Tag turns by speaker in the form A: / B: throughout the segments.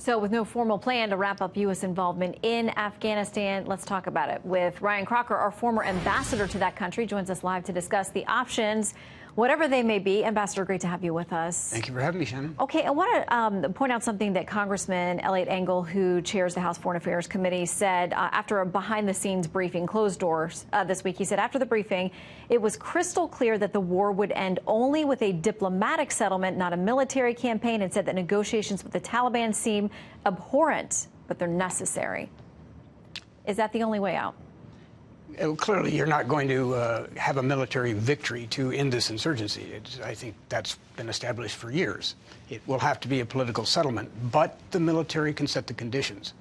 A: So with no formal plan to wrap up U.S. involvement in Afghanistan, let's talk about it with Ryan Crocker, our former ambassador to that country, joins us live to discuss the options, whatever they may be. Ambassador, great to have you with us.
B: Thank you for having me, Shannon.
A: Okay, I want to point out something that Congressman Eliot Engel, who chairs the House Foreign Affairs Committee, said after a behind-the-scenes briefing, closed doors, this week. He said after the briefing, it was crystal clear that the war would end only with a diplomatic settlement, not a military campaign, and said that negotiations with the Taliban seem abhorrent, but they're necessary. Is that the only way out?
B: Clearly, you're not going to have a military victory to end this insurgency. I think that's been established for years. It will have to be a political settlement, but the military can set the conditions.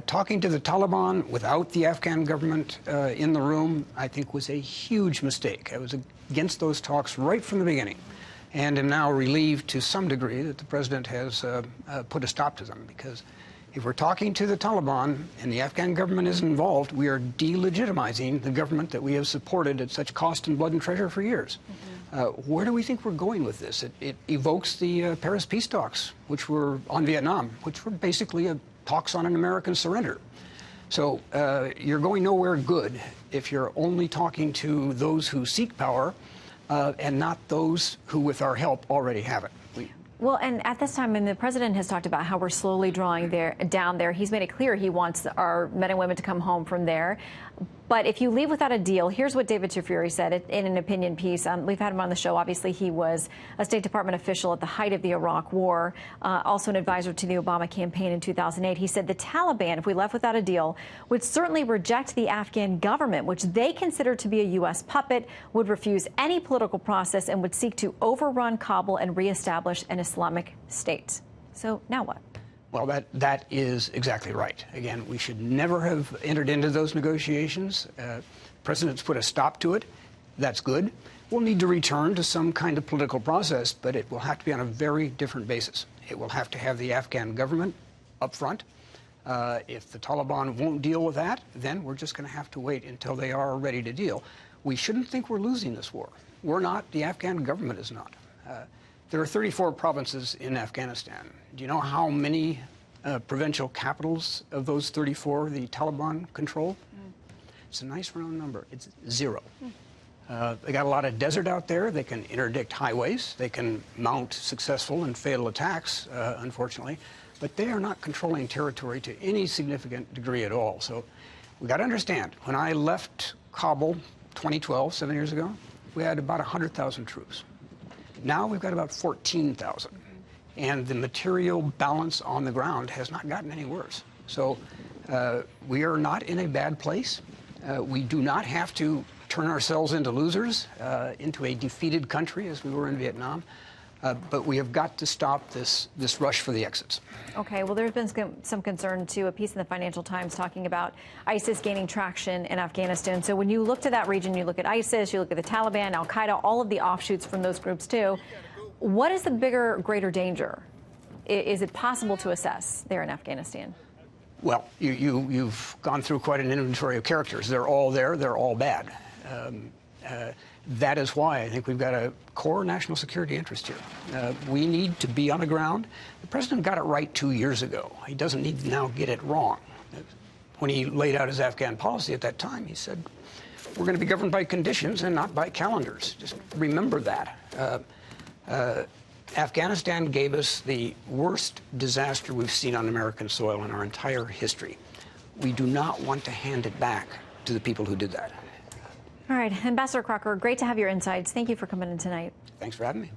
B: Talking to the Taliban without the Afghan government in the room, I think, was a huge mistake. I was against those talks right from the beginning, and am now relieved to some degree that the president has put a stop to them, because if we're talking to the Taliban and the Afghan government isn't involved, we are delegitimizing the government that we have supported at such cost and blood and treasure for years. Where do we think we're going with this? It evokes the Paris peace talks, which were on Vietnam, which were basically talks on an American surrender. So you're going nowhere good if you're only talking to those who seek power and not those who, with our help, already have it.
A: Well, and at this time, and the president has talked about how we're slowly drawing down there. He's made it clear he wants our men and women to come home from there. But if you leave without a deal, here's what David Shafiri said in an opinion piece. We've had him on the show. Obviously, he was a State Department official at the height of the Iraq War, also an advisor to the Obama campaign in 2008. He said the Taliban, if we left without a deal, would certainly reject the Afghan government, which they consider to be a U.S. puppet, would refuse any political process, and would seek to overrun Kabul and reestablish an Islamic State. So now what?
B: Well, that is exactly right. Again, we should never have entered into those negotiations. President's put a stop to it. That's good. We'll need to return to some kind of political process, but it will have to be on a very different basis. It will have to have the Afghan government up front. If the Taliban won't deal with that, then we're just going to have to wait until they are ready to deal. We shouldn't think we're losing this war. We're not. The Afghan government is not. There are 34 provinces in Afghanistan. Do you know how many provincial capitals of those 34 the Taliban control? It's a nice round number. It's 0. They got a lot of desert out there. They can interdict highways. They can mount successful and fatal attacks, unfortunately. But they are not controlling territory to any significant degree at all. So we got to understand, when I left Kabul 2012, 7 years ago, we had about 100,000 troops. Now we've got about 14,000, and the material balance on the ground has not gotten any worse. So we are not in a bad place. We do not have to turn ourselves into losers, into a defeated country as we were in Vietnam. But we have got to stop this rush for the exits.
A: Okay, well, there's been some concern, too, a piece in the Financial Times talking about ISIS gaining traction in Afghanistan. So when you look to that region, you look at ISIS, you look at the Taliban, al-Qaeda, all of the offshoots from those groups, too. What is the greater danger? Is it possible to assess there in Afghanistan?
B: Well, you've gone through quite an inventory of characters. They're all there. They're all bad. That is why I think we've got a core national security interest here. We need to be on the ground. The president got it right 2 years ago. He doesn't need to now get it wrong. When he laid out his Afghan policy at that time, he said, we're going to be governed by conditions and not by calendars. Just remember that. Afghanistan gave us the worst disaster we've seen on American soil in our entire history. We do not want to hand it back to the people who did that.
A: All right, Ambassador Crocker, great to have your insights. Thank you for coming in tonight.
B: Thanks for having me.